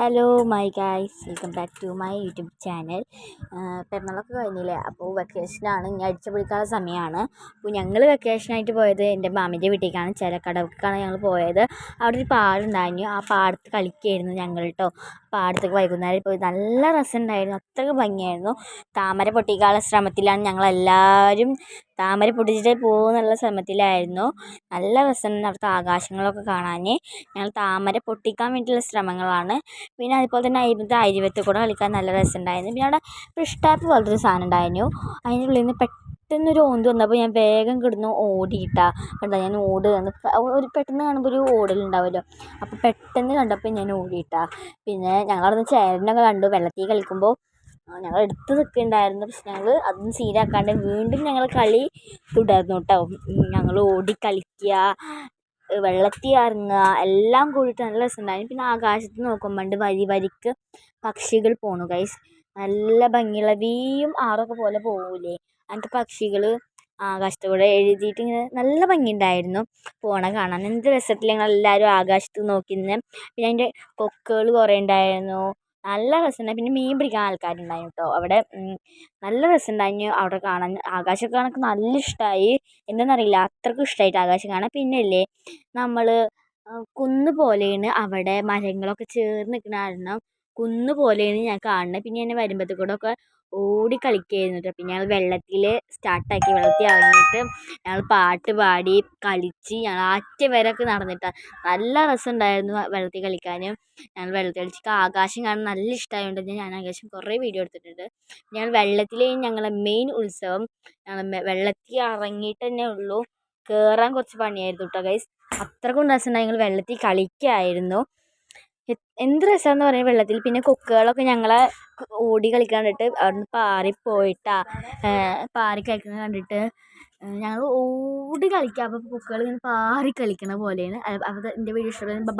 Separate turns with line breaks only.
Hello my guys, welcome back to my YouTube channel. പെരുന്നാളൊക്കെ കഴിഞ്ഞില്ലേ, അപ്പോൾ വെക്കേഷനാണ്, ഇനി അടിച്ചു പൊളിക്കാനുള്ള സമയമാണ്. അപ്പോൾ ഞങ്ങൾ വെക്കേഷനായിട്ട് പോയത് എൻ്റെ മാമിൻ്റെ വീട്ടിലേക്കാണ്. ചിലക്കടവക്കാണ് ഞങ്ങൾ പോയത്. അവിടെ ഒരു പാടുണ്ടായിരുന്നു, ആ പാടത്ത് കളിക്കുകയായിരുന്നു ഞങ്ങൾ കേട്ടോ. പാടത്തേക്ക് വൈകുന്നേരം പോയി നല്ല രസമുണ്ടായിരുന്നു, അത്രയ്ക്ക് ഭംഗിയായിരുന്നു. താമര പൊട്ടിക്കാനുള്ള ശ്രമത്തിലാണ് ഞങ്ങളെല്ലാവരും. താമര പൊട്ടിച്ചിട്ട് പോകുന്നുള്ള ശ്രമത്തിലായിരുന്നു. നല്ല രസമുണ്ട് അവിടുത്തെ ആകാശങ്ങളൊക്കെ കാണാൻ. ഞങ്ങൾ താമര പൊട്ടിക്കാൻ വേണ്ടിയിട്ടുള്ള ശ്രമങ്ങളാണ്. പിന്നെ അതുപോലെ തന്നെ അരുവത്ത് കൂടെ കളിക്കാൻ നല്ല രസമുണ്ടായിരുന്നു. പിന്നെ അവിടെ ഫിഷ് ടാപ്പ് പോലത്തെ ഒരു സാധനം ഉണ്ടായിരുന്നു. അതിൻ്റെ ഉള്ളിൽ നിന്ന് പെട്ടെന്നൊരു ഓന്ത് വന്നപ്പോൾ ഞാൻ വേഗം കിടന്നു ഓടിയിട്ടാ. കണ്ടോ, ഞാൻ ഒരു പെട്ടെന്ന് കാണുമ്പോൾ ഒരു ഓടലുണ്ടാവുമല്ലോ, അപ്പോൾ പെട്ടെന്ന് കണ്ടപ്പോൾ ഞാൻ ഓടിയിട്ടാ. പിന്നെ ഞങ്ങളവിടുന്ന് ചേരനൊക്കെ കണ്ടു വെള്ളത്തിൽ കളിക്കുമ്പോൾ. ഞങ്ങൾ എടുത്ത് നിൽക്കുന്നുണ്ടായിരുന്നു, പക്ഷെ ഞങ്ങൾ അതൊന്നും സീനാക്കാണ്ട് വീണ്ടും ഞങ്ങൾ കളി തുടർന്നു കേട്ടോ. ഞങ്ങൾ ഓടി കളിക്കുക, വെള്ളത്തിൽ ഇറങ്ങുക, എല്ലാം കൂടിയിട്ട് നല്ല രസമുണ്ടായിരുന്നു. പിന്നെ ആകാശത്ത് നോക്കുമ്പോൾ വരിക്ക് പക്ഷികൾ പോണു ഗൈസ്. നല്ല ഭംഗിയുള്ള വീയും ആറൊക്കെ പോലെ പോകൂലേ, അങ്ങനത്തെ പക്ഷികൾ ആകാശത്തൂടെ എഴുതിയിട്ട് ഇങ്ങനെ നല്ല ഭംഗിയുണ്ടായിരുന്നു പോണ കാണാൻ. എന്ത് രസത്തിൽ ഞങ്ങളെല്ലാവരും ആകാശത്ത് നോക്കി നിന്ന്. പിന്നെ അതിൻ്റെ കൊക്കുകൾ കുറേ ഉണ്ടായിരുന്നു, നല്ല രസമുണ്ടായി. പിന്നെ മീൻ പിടിക്കാൻ ആൾക്കാരുണ്ടായിരുന്നു കേട്ടോ അവിടെ. നല്ല രസമുണ്ടായിരുന്നു അവിടെ കാണാൻ. ആകാശമൊക്കെ കാണാൻ നല്ല ഇഷ്ടമായി. എന്താണെന്നറിയില്ല, അത്രയ്ക്കും ഇഷ്ടമായിട്ട് ആകാശം കാണാൻ. പിന്നെ ഇല്ലേ, നമ്മൾ കുന്ന് പോലെയാണ് അവിടെ, മരങ്ങളൊക്കെ ചേർന്ന് നിൽക്കുന്ന കാരണം കുന്ന് പോലെയാണ് ഞാൻ കാണുന്നത്. പിന്നെ ഞാൻ വരുമ്പോഴത്തെ കൂടെ ഒക്കെ ഓടി കളിക്കുകയായിരുന്നു കേട്ടോ. പിന്നെ ഞങ്ങൾ വെള്ളത്തിൽ സ്റ്റാർട്ടാക്കി, വെള്ളത്തിൽ ഇറങ്ങിയിട്ട് ഞങ്ങൾ പാട്ട് പാടി കളിച്ച് ഞങ്ങൾ അറ്റം വരെയൊക്കെ നടന്നിട്ടാണ്. നല്ല രസമുണ്ടായിരുന്നു വെള്ളത്തിൽ കളിക്കാനും. ഞങ്ങൾ വെള്ളത്തിൽ കളിച്ചിട്ട് ആകാശം കാണാൻ നല്ല ഇഷ്ടമായതുകൊണ്ട് ഞാൻ ആകാശം കുറേ വീഡിയോ എടുത്തിട്ടുണ്ട്. ഞങ്ങൾ വെള്ളത്തിൽ ഞങ്ങളെ മെയിൻ ഉത്സവം ഞങ്ങൾ വെള്ളത്തിൽ ഇറങ്ങിയിട്ട് തന്നെ ഉള്ളൂ. കയറാൻ കുറച്ച് പണിയായിരുന്നു കേട്ടോ ഗൈസ്. അത്രക്കും രസമുണ്ടായി. ഞങ്ങൾ വെള്ളത്തിൽ കളിക്കുകയായിരുന്നു. എന്ത് രസമാണെന്ന് പറയുന്നത് വെള്ളത്തിൽ. പിന്നെ കൊക്കുകളൊക്കെ ഞങ്ങളെ ഓടി കളിക്കാൻ കണ്ടിട്ട് അവിടുന്ന് പാറിപ്പോയിട്ടാ, പാറി കളിക്കുന്നത് കണ്ടിട്ട് ഞങ്ങൾ ഓടി കളിക്കുക. അപ്പോൾ കൊക്കുകൾ ഇങ്ങനെ പാറി കളിക്കണ പോലെയാണ്. അത് എൻ്റെ വീഡിയോ ഇഷ്ടപ്പെടുന്നത്.